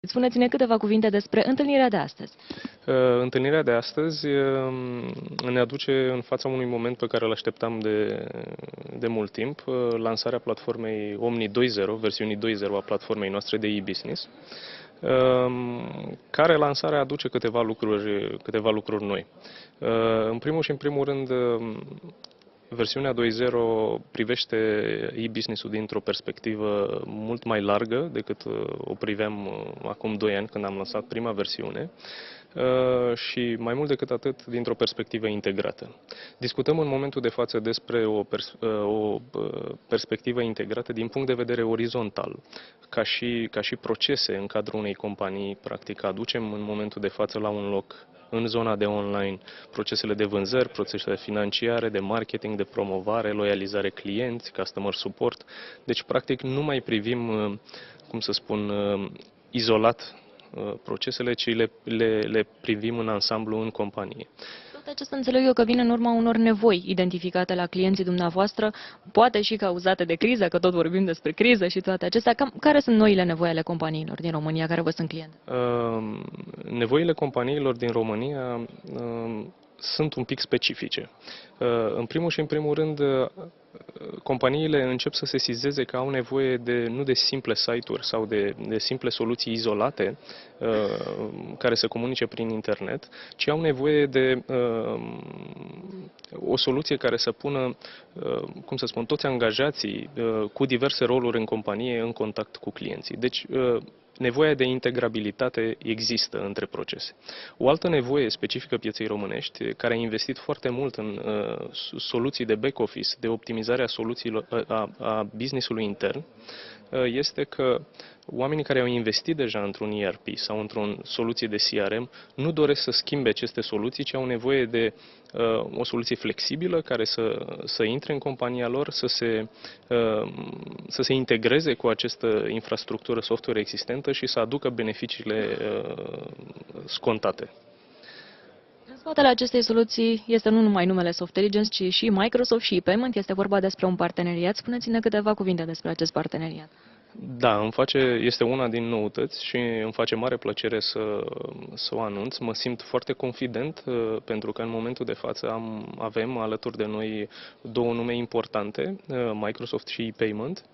Spuneți-ne câteva cuvinte despre întâlnirea de astăzi. Întâlnirea de astăzi ne aduce în fața unui moment pe care îl așteptam de mult timp, lansarea platformei Omni 2.0, versiunii 2.0 a platformei noastre de e-business, care lansarea aduce câteva lucruri noi. În primul și în primul rând, versiunea 2.0 privește e-business-ul dintr-o perspectivă mult mai largă decât o priveam acum 2 ani când am lansat prima versiune și mai mult decât atât dintr-o perspectivă integrată. Discutăm în momentul de față despre o perspectivă integrată din punct de vedere orizontal, ca și procese în cadrul unei companii, practic aducem în momentul de față la un loc în zona de online procesele de vânzări, procesele financiare, de marketing, de promovare, loializare clienți, customer support. Deci, practic, nu mai privim, cum să spun, izolat procesele, ci le privim în ansamblu în companie. Tot acesta înțeleg eu că vine în urma unor nevoi identificate la clienții dumneavoastră, poate și cauzate de criză, că tot vorbim despre criză și toate acestea. Care sunt noile nevoi ale companiilor din România care vă sunt cliente? Nevoile companiilor din România sunt un pic specifice. În primul și în primul rând, companiile încep să se sesizeze că au nevoie nu de simple site-uri sau de simple soluții izolate care să comunice prin internet, ci au nevoie de o soluție care să pună, cum să spun, toți angajații cu diverse roluri în companie în contact cu clienții. Deci, nevoia de integrabilitate există între procese. O altă nevoie specifică pieței românești, care a investit foarte mult în soluții de back-office, de optimizare a soluțiilor, a business-ului intern, este că oamenii care au investit deja într-un ERP sau într-o soluție de CRM nu doresc să schimbe aceste soluții, ci au nevoie de o soluție flexibilă care să intre în compania lor, să se integreze cu această infrastructură software existentă și să aducă beneficiile scontate. În spatele acestei soluții este nu numai numele Softelligence, ci și Microsoft și ePayment. Este vorba despre un parteneriat. Spuneți-ne câteva cuvinte despre acest parteneriat. Da, este una din noutăți și îmi face mare plăcere să o anunț. Mă simt foarte confident pentru că în momentul de față avem alături de noi 2 nume importante, Microsoft și ePayment.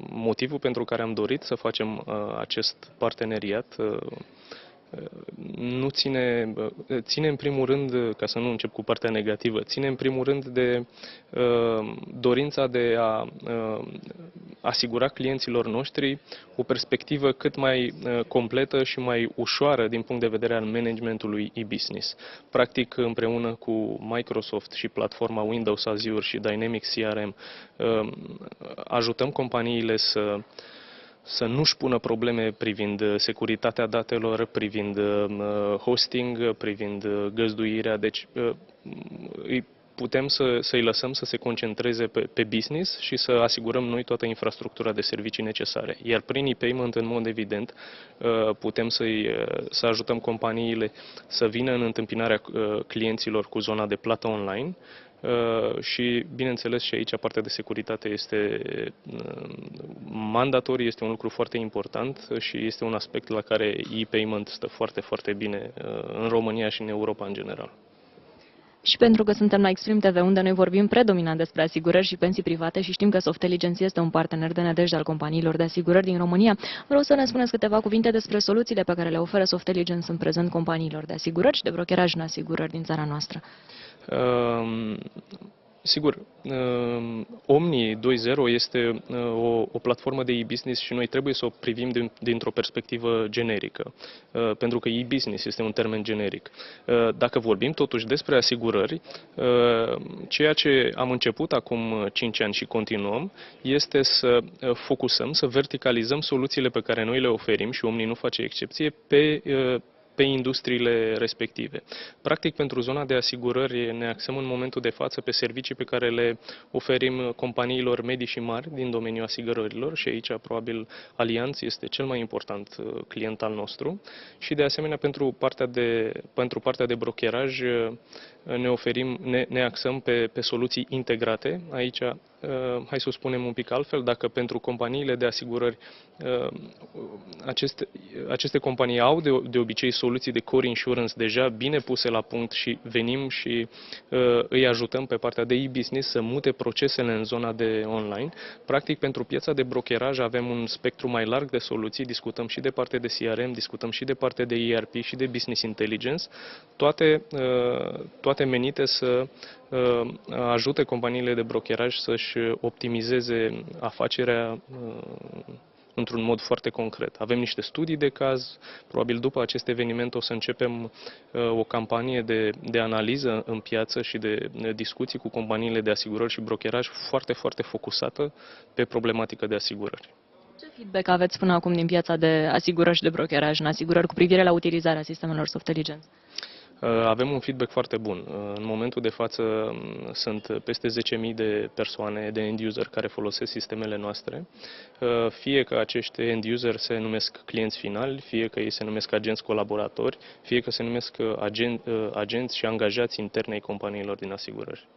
Motivul pentru care am dorit să facem acest parteneriat nu ține în primul rând, ca să nu încep cu partea negativă, ține în primul rând de dorința de a asigura clienților noștri o perspectivă cât mai completă și mai ușoară din punct de vedere al managementului e-business. Practic, împreună cu Microsoft și platforma Windows Azure și Dynamics CRM, ajutăm companiile să nu-și pună probleme privind securitatea datelor, privind hosting, privind găzduirea. Deci putem să-i lăsăm să se concentreze pe business și să asigurăm noi toată infrastructura de servicii necesare. Iar prin e-payment, în mod evident, putem să ajutăm companiile să vină în întâmpinarea clienților cu zona de plată online, și, bineînțeles, și aici partea de securitate este mandatorie, este un lucru foarte important și este un aspect la care e-payment stă foarte, foarte bine în România și în Europa în general. Și pentru că suntem la Extreme TV, unde noi vorbim predominant despre asigurări și pensii private și știm că Softelligence este un partener de nădejde al companiilor de asigurări din România, vreau să ne spuneți câteva cuvinte despre soluțiile pe care le oferă Softelligence în prezent companiilor de asigurări și de brokeraj în asigurări din țara noastră. Sigur, Omni 2.0 este o platformă de e-business și noi trebuie să o privim dintr-o perspectivă generică, pentru că e-business este un termen generic. Dacă vorbim totuși despre asigurări, ceea ce am început acum 5 ani și continuăm este să focusăm, să verticalizăm soluțiile pe care noi le oferim și Omni nu face excepție pe pe industriile respective. Practic, pentru zona de asigurări ne axăm în momentul de față pe servicii pe care le oferim companiilor medii și mari din domeniul asigurărilor și aici probabil Allianz este cel mai important client al nostru și de asemenea pentru partea de brokeraj ne axăm pe soluții integrate. Aici, hai să o spunem un pic altfel, dacă pentru companiile de asigurări aceste companii au de obicei soluții de core insurance deja bine puse la punct și venim și îi ajutăm pe partea de e-business să mute procesele în zona de online. Practic, pentru piața de brokeraj avem un spectru mai larg de soluții, discutăm și de partea de CRM, discutăm și de partea de ERP și de business intelligence, toate menite să ajute companiile de brokeraj să-și optimizeze afacerea într-un mod foarte concret. Avem niște studii de caz, probabil după acest eveniment o să începem o campanie de analiză în piață și de discuții cu companiile de asigurări și brokeraj foarte, foarte focusată pe problematică de asigurări. Ce feedback aveți până acum din piața de asigurări și de brokeraj în asigurări cu privire la utilizarea sistemelor Softelligence? Avem un feedback foarte bun. În momentul de față sunt peste 10.000 de persoane, de end-user, care folosesc sistemele noastre. Fie că acești end-user se numesc clienți finali, fie că ei se numesc agenți colaboratori, fie că se numesc agenți și angajați interni ai companiilor din asigurări.